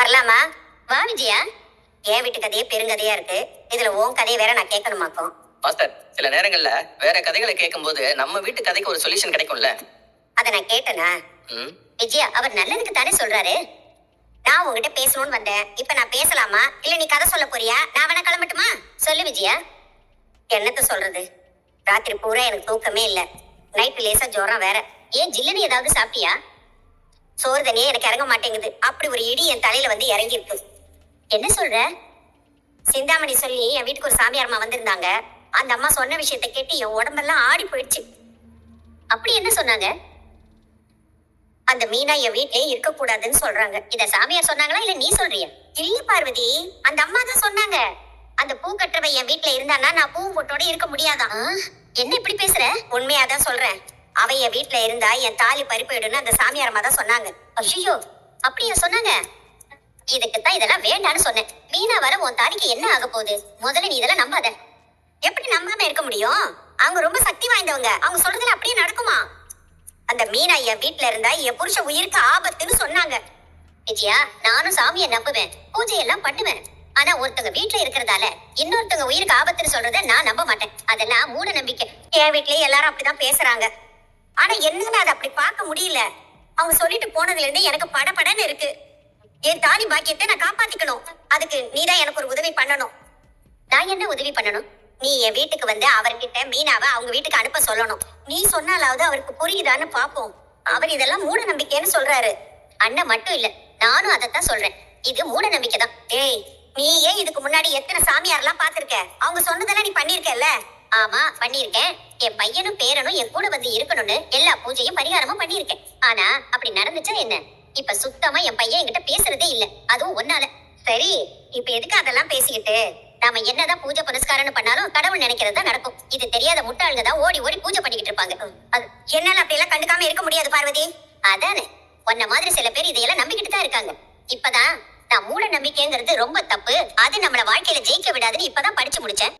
வரலாமா? வா விஜயா. என் வீட்டு கதையே பெருங்கதையா இருக்கு. இதுல உன் கதையை வேற நான் கேட்கணுமாக்கும். மாஸ்டர், சில நேரங்கள்ல வேற கதைகளை கேட்கும்போது நம்ம வீட்டு கதைக்கு ஒரு சொல்யூஷன் கிடைக்கும்ல. அத நான் கேட்டேனா? ம். விஜயா, அவர் நல்லதுக்கு தானே சொல்றாரு. நான் உங்ககிட்ட பேசணும்னு வந்தேன். இப்ப நான் பேசலாமா இல்ல நீ கதை சொல்ல போறியா? நான் வேணா கிளம்பட்டுமா? சொல்லு விஜயா. என்னத்த சொல்றது? ராத்திரி பூரா எனக்கு தூக்கமே இல்ல. நைட்டு லேசா ஜுரம் வேற. ஏன் ஜில்லுன்னு ஏதாவது சாப்பிட்டியா? சோறு தண்ணியே எனக்கு இறங்க மாட்டேங்குது. அப்படி ஒரு இடி என் தலையில வந்து இறங்கி இருக்கு. என்ன சொல்ற? சிந்தாமணி சொல்லி என் வீட்டுக்கு ஒரு சாமியார் அம்மா வந்திருந்தாங்க. அந்த அம்மா சொன்ன விஷயத்தை கேட்டு என் உடம்பெல்லாம் ஆடி போயிடுச்சு. அப்படி என்ன சொன்னாங்க? அந்த மீனா என் வீட்லயே இருக்க கூடாதுன்னு சொல்றாங்க. இத சாமியார் சொன்னாங்களா இல்ல நீ சொல்றியா? இல்ல பார்வதி, அந்த அம்மா தான் சொன்னாங்க. அந்த பூ கட்டுறவ என் வீட்ல இருந்தானா நான் பூ போட்டோட இருக்க முடியாதான். என்ன இப்படி பேசுற? உண்மையாதான் சொல்றேன். அவ என் வீட்ல இருந்தா என் தாலி பறிப்போயிடுன்னு அந்த சாமியார் அம்மா தான் சொன்னாங்க. ஐயோ, அப்படியா சொன்னாங்க? இதுக்குத்தான் இதெல்லாம் வேண்டான்னு சொன்னேன். மீனா வர உன் தாலிக்கு என்ன ஆக போகுது? முதல்ல நீ இதெல்லாம் நம்பாத. எப்படி நம்பாம இருக்க முடியும்? அவங்க ரொம்ப சக்தி வாய்ந்தவங்க. அவங்க சொல்றதுல அப்படியே நடக்குமா? அந்த மீனா என் வீட்ல இருந்தா என் புருஷ உயிருக்கு ஆபத்துன்னு சொன்னாங்க. விஜயா, நானும் சாமியை நம்புவேன், பூஜை எல்லாம் பண்ணுவேன். ஆனா ஒருத்தவங்க வீட்டுல இருக்கிறதால இன்னொருத்தவங்க உயிருக்கு ஆபத்துன்னு சொல்றத நான் நம்ப மாட்டேன். அதெல்லாம் மூட நம்பிக்கை. என் வீட்லயே எல்லாரும் அப்படிதான் பேசுறாங்க. ஆனா என்னால அதை அப்படி பார்க்க முடியல. அவங்க சொல்லிட்டு போனதுல இருந்து எனக்கு படபடன்னு இருக்கு. என் தாலி பாக்கியத்தை நான் காப்பாத்திக்கணும். அதுக்கு நீதான் எனக்கு ஒரு உதவி பண்ணணும். நான் என்ன உதவி பண்ணணும்? நீ என் வீட்டுக்கு வந்து அவர்கிட்ட மீனாவை அவங்க வீட்டுக்கு அனுப்ப சொல்லணும். நீ சொன்னாலாவது அவருக்கு புரியுதான்னு பாப்போம். அவர் இதெல்லாம் மூட நம்பிக்கைன்னு சொல்றாரு. அண்ணன் மட்டும் இல்ல, நானும் அதைத்தான் சொல்றேன். இது மூட நம்பிக்கை தான். ஏய், நீ ஏன் இதுக்கு முன்னாடி எத்தனை சாமியாரெல்லாம் பாத்திருக்க? அவங்க சொன்னதெல்லாம் நீ பண்ணிருக்கல? ஆமா, பண்ணிருக்கேன். என் பையனும் பேரனும் என் கூட வந்து இருக்கணும்னு எல்லா பூஜையும் பரிகாரமும் பண்ணிருக்கேன். ஆனா அப்படி நடந்துச்சா என்ன? இப்ப சுத்தமா என் பையன் என்கிட்ட பேசுறதே இல்ல. அதுவும் ஒன்னால. சரி, இப்ப எதுக்கு அதெல்லாம் பேசிக்கிட்டு? நாம என்னதான் பூஜை புனஸ்காரம் பண்ணாலும் கடவுள் நினைக்கிறது தான் நடக்கும். இது தெரியாத முட்டாளுங்க தான் ஓடி ஓடி பூஜை பண்ணிக்கிட்டு இருப்பாங்க. அது என்னால அப்படி எல்லாம் கண்டுக்காம இருக்க முடியாது பார்வதி. அதானே, உன்ன மாதிரி சில பேர் இதையெல்லாம் நம்பிக்கிட்டு தான் இருக்காங்க. இப்பதான் நான் மூட நம்பிக்கைங்கிறது ரொம்ப தப்பு, அது நம்மள வாழ்க்கையில ஜெயிக்க விடாதுன்னு இப்பதான் படிச்சு முடிச்சேன்.